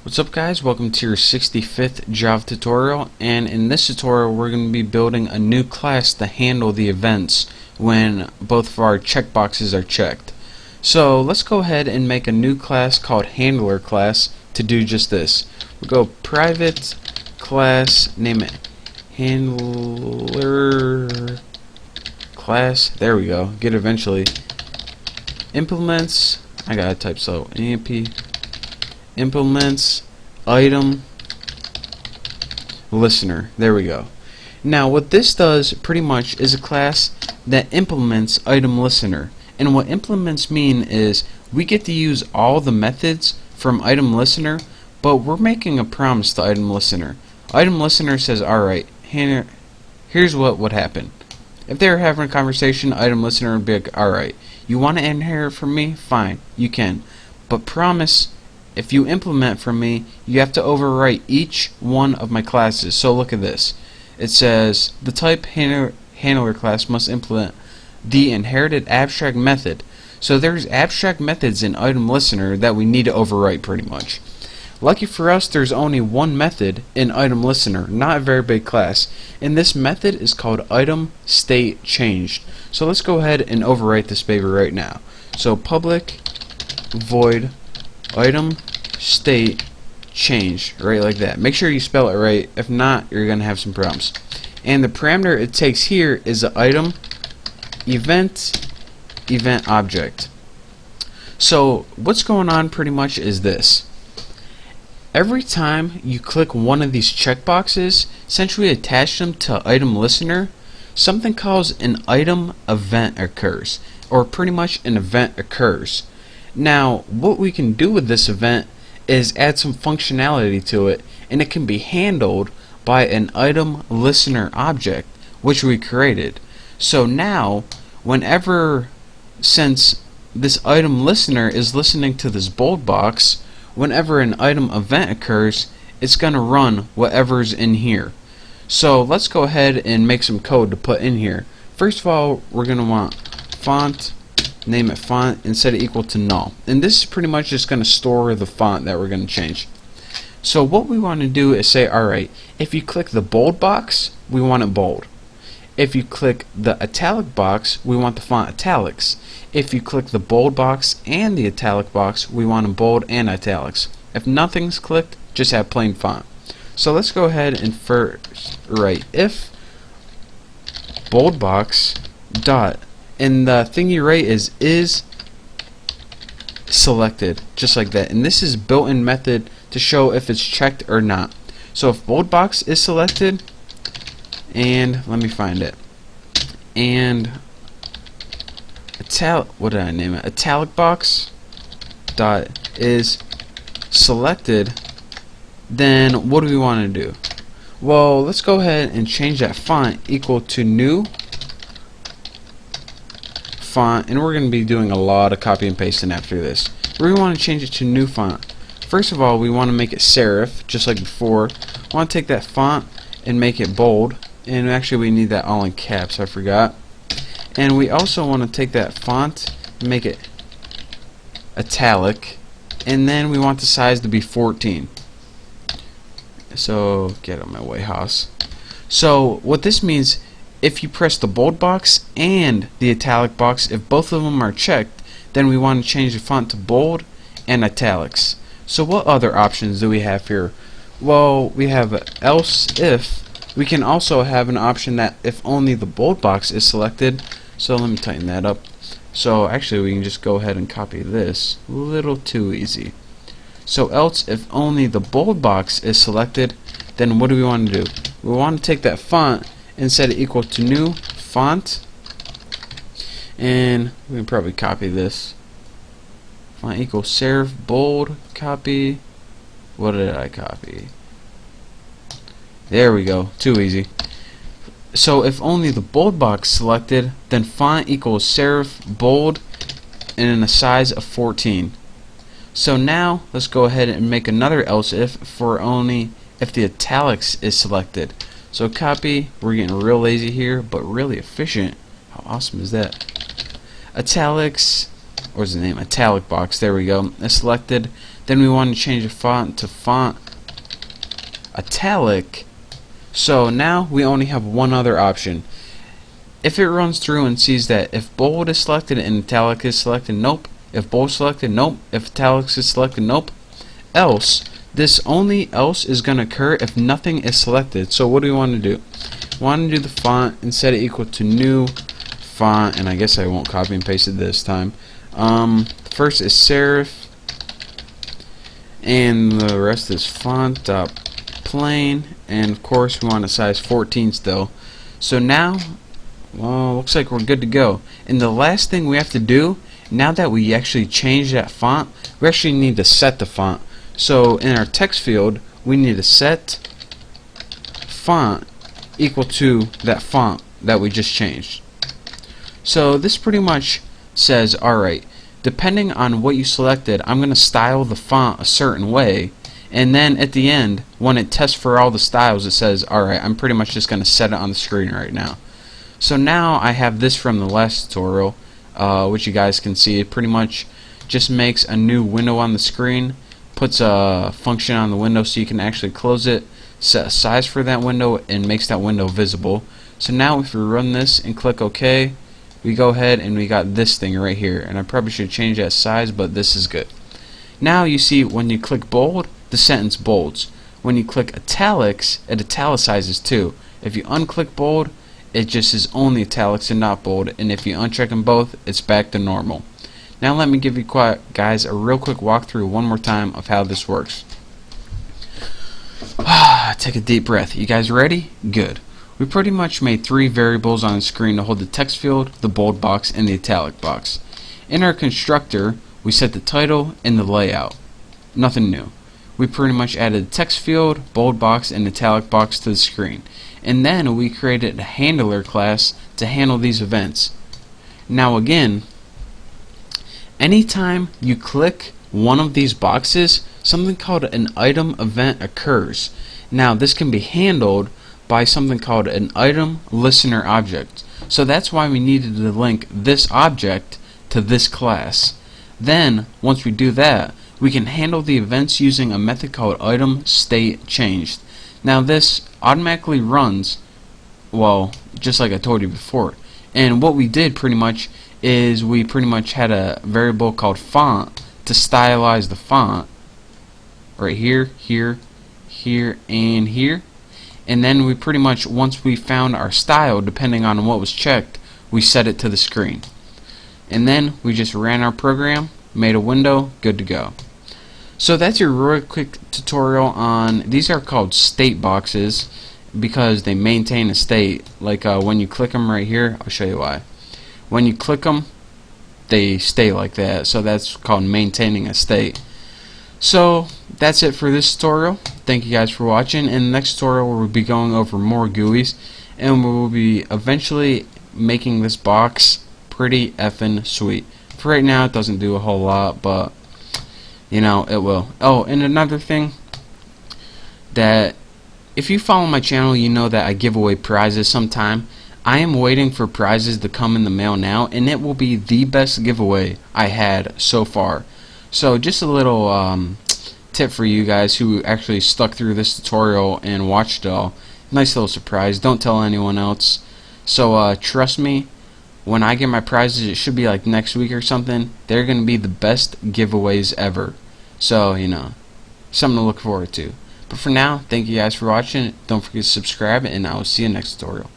What's up guys, welcome to your 65th Java tutorial, and in this tutorial we're going to be building a new class to handle the events when both of our checkboxes are checked. So let's go ahead and make a new class called handler class to do just this. We'll go private class, name it handler class, there we go, get eventually, implements, I gotta type slow, amp implements item listener. There we go. Now what this does pretty much is a class that implements item listener, and what implements mean is we get to use all the methods from item listener, but we're making a promise to item listener. Item listener says, alright, here's what would happen. If they were having a conversation, item listener would be like, alright, you want to inherit from me? Fine, you can. But promise, if you implement from me, you have to overwrite each one of my classes. So look at this. It says the type handler class must implement the inherited abstract method. So there's abstract methods in item listener that we need to overwrite pretty much. Lucky for us, there's only one method in item listener, not a very big class, and this method is called item state changed. So let's go ahead and overwrite this baby right now. So public void item state change, right, like that. Make sure you spell it right, if not you're gonna have some problems. And the parameter it takes here is the item event object. So what's going on pretty much is this: every time you click one of these checkboxes, since we attach them to item listener, something called an item event occurs, or pretty much an event occurs. Now what we can do with this event is add some functionality to it, and it can be handled by an item listener object which we created. So now whenever, since this item listener is listening to this bold box, whenever an item event occurs, it's gonna run whatever's in here. So let's go ahead and make some code to put in here. First of all, we're gonna want font, name it font, and set it equal to null, and this is pretty much just going to store the font that we're going to change. So what we want to do is say, alright, if you click the bold box, we want it bold. If you click the italic box, we want the font italics. If you click the bold box and the italic box, we want them bold and italics. If nothing's clicked, just have plain font. So let's go ahead and first write if bold box dot, and the thing you write is selected, just like that, and this is built-in method to show if it's checked or not. So if bold box is selected, and let me find it, and what did I name it, italic box dot is selected, then what do we want to do? Well, let's go ahead and change that font equal to new font, and we're going to be doing a lot of copy and pasting after this. We want to change it to new font. First of all, we want to make it serif, just like before. We want to take that font and make it bold, and actually we need that all in caps, I forgot. And we also want to take that font and make it italic, and then we want the size to be 14. So get out of my way, Haas. So what this means, if you press the bold box and the italic box, if both of them are checked, then we want to change the font to bold and italics. So what other options do we have here? Well, we have else if. We can also have an option that if only the bold box is selected. So let me tighten that up. So actually we can just go ahead and copy this. A little too easy. So else if only the bold box is selected, then what do we want to do? We want to take that font and set it equal to new font, and we can probably copy this. Font equals serif bold, copy. What did I copy? There we go, too easy. So if only the bold box selected, then font equals serif bold and in a size of 14. So now let's go ahead and make another else if for only if the italics is selected. So copy, we're getting real lazy here, but really efficient. How awesome is that? Italics, what's the name? Italic box, there we go. Is selected, Then we want to change the font to font italic. So now we only have one other option. If it runs through and sees that if bold is selected and italic is selected, nope. If bold selected, nope. If italics is selected, nope. Else, this only else is going to occur if nothing is selected. So what do we want to do? We want to do the font and set it equal to new font, and I guess I won't copy and paste it this time. First is serif, and the rest is font.plain, and of course we want a size 14 still. So now, well, looks like we're good to go. And the last thing we have to do, now that we actually change that font, we actually need to set the font. So in our text field, we need to set font equal to that font that we just changed. So this pretty much says, alright, depending on what you selected, I'm going to style the font a certain way, and then at the end, when it tests for all the styles, it says, alright, I'm pretty much just going to set it on the screen right now. So now I have this from the last tutorial, which you guys can see. It pretty much just makes a new window on the screen, puts a function on the window so you can actually close it, set a size for that window, and makes that window visible. So now if we run this and click OK, we go ahead and we got this thing right here, and I probably should change that size, but this is good. Now you see when you click bold, the sentence bolds. When you click italics, it italicizes too. If you unclick bold, it just is only italics and not bold, and if you uncheck them both, it's back to normal. Now let me give you guys a real quick walkthrough one more time of how this works. Take a deep breath. You guys ready? Good. We pretty much made three variables on the screen to hold the text field, the bold box, and the italic box. In our constructor, we set the title and the layout. Nothing new. We pretty much added the text field, bold box, and italic box to the screen. And then we created a handler class to handle these events. Now again, anytime you click one of these boxes, something called an item event occurs. Now this can be handled by something called an item listener object. So that's why we needed to link this object to this class. Then once we do that, we can handle the events using a method called item state changed. Now this automatically runs, well, just like I told you before. And what we did pretty much is we pretty much had a variable called font to stylize the font right here, here, here, and here. And then we pretty much, once we found our style, depending on what was checked, we set it to the screen. And then we just ran our program, made a window, good to go. So that's your real quick tutorial on, these are called state boxes because they maintain a state. Like when you click them right here, I'll show you why. When you click them, they stay like that, so that's called maintaining a state. So that's it for this tutorial. Thank you guys for watching. In the next tutorial we'll be going over more GUIs, and we will be eventually making this box pretty effing sweet. For right now it doesn't do a whole lot, but you know, it will. Oh, and another thing, that if you follow my channel, you know that I give away prizes sometime. I am waiting for prizes to come in the mail now, and it will be the best giveaway I had so far. So just a little tip for you guys who actually stuck through this tutorial and watched it all. Nice little surprise. Don't tell anyone else. So trust me, when I get my prizes, it should be like next week or something. They're going to be the best giveaways ever. So, you know, something to look forward to. But for now, thank you guys for watching. Don't forget to subscribe, and I will see you next tutorial.